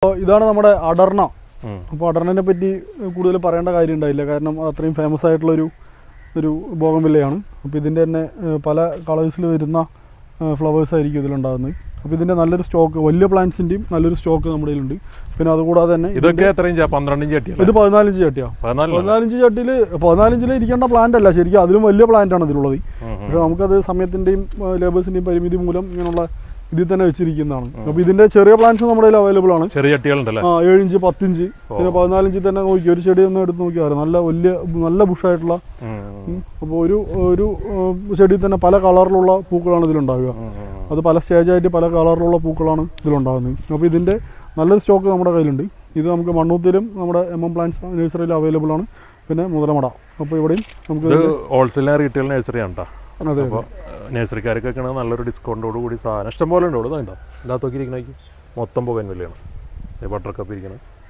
ഇതാണ് നമ്മുടെ അടർണ. അപ്പോൾ അടർണനെ പറ്റി കൂടുതൽ പറയേണ്ട കാര്യം ഉണ്ടായില്ല, കാരണം അത്രയും ഫേമസ് ആയിട്ടുള്ളൊരു ബോഗൺവില്ലയാണ്. അപ്പോൾ ഇതിൻ്റെ തന്നെ പല കളേഴ്സിൽ വരുന്ന ഫ്ലവേഴ്സ് ആയിരിക്കും ഇതിലുണ്ടാകുന്നത്. അപ്പോൾ ഇതിൻ്റെ നല്ലൊരു സ്റ്റോക്ക്, വലിയ പ്ലാന്റ്സിൻ്റെയും നല്ലൊരു സ്റ്റോക്ക് നമ്മുടെ കയ്യിലുണ്ട്. പിന്നെ അതുകൂടാതെ തന്നെ ഇതൊക്കെ എത്ര ഇഞ്ചാ? 12 ഇഞ്ച് ചട്ടിയാണ്. ഇത് 14 ഇഞ്ച് ചട്ടിയാണ്. 14 ഇഞ്ച് ചട്ടിയിൽ 14 ഇഞ്ചിൽ ഇരിക്കേണ്ട പ്ലാന്റ് അല്ല, ശരിക്കും അതിലും വലിയ പ്ലാന്റാണ് ഇതിലുള്ളത്. പക്ഷേ നമുക്കത് സമയത്തിൻ്റെയും ലേബേഴ്സിൻ്റെയും പരിമിതി മൂലം ഇങ്ങനെയുള്ള ഇതിൽ തന്നെ വെച്ചിരിക്കുന്നതാണ്. അപ്പോൾ ഇതിൻ്റെ ചെറിയ പ്ലാന്റ്സ് നമ്മുടെ കയ്യിൽ അവൈലബിൾ ആണ്. ചെറിയ ചട്ടികളുണ്ടല്ലോ, 7 ഇഞ്ച് 10 ഇഞ്ച് പിന്നെ 14 ഇഞ്ചിൽ തന്നെ നോക്കി ഒരു ചെടി ഒന്ന് എടുത്ത് നോക്കിയാൽ നല്ല ബുഷായിട്ടുള്ള. അപ്പോൾ ഒരു ചെടിയിൽ തന്നെ പല കളറിലുള്ള പൂക്കളാണ് ഇതിലുണ്ടാവുക. അത് പല സ്റ്റേജായിട്ട് പല കളറിലുള്ള പൂക്കളാണ് ഇതിലുണ്ടാകുന്നത്. അപ്പോൾ ഇതിൻ്റെ നല്ലൊരു സ്റ്റോക്ക് നമ്മുടെ കയ്യിലുണ്ട്. ഇത് നമുക്ക് മണ്ണൂത്തിലും നമ്മുടെ MM പ്ലാന്റ്സ് നഴ്സറിയിൽ അവൈലബിൾ ആണ്. പിന്നെ മുതലമട. അപ്പോൾ ഇവിടെയും നമുക്ക് ഹോൾസെയിൽ റീറ്റെയിൽ നഴ്സറി ആണ് കേട്ടോ. അതെ, അപ്പോൾ നഴ്സറിക്കാർക്കൊക്കെ നല്ലൊരു ഡിസ്കൗണ്ടോട് കൂടി സാധനം ഇഷ്ടംപോലെ ഉണ്ട്. ഇവിടെ ഇതാ ഇല്ലാത്ത നോക്കിയിരിക്കണേക്ക് മൊത്തം പോകാൻ വിലയാണ്. ബട്ടർ കപ്പ് ഇരിക്കണം.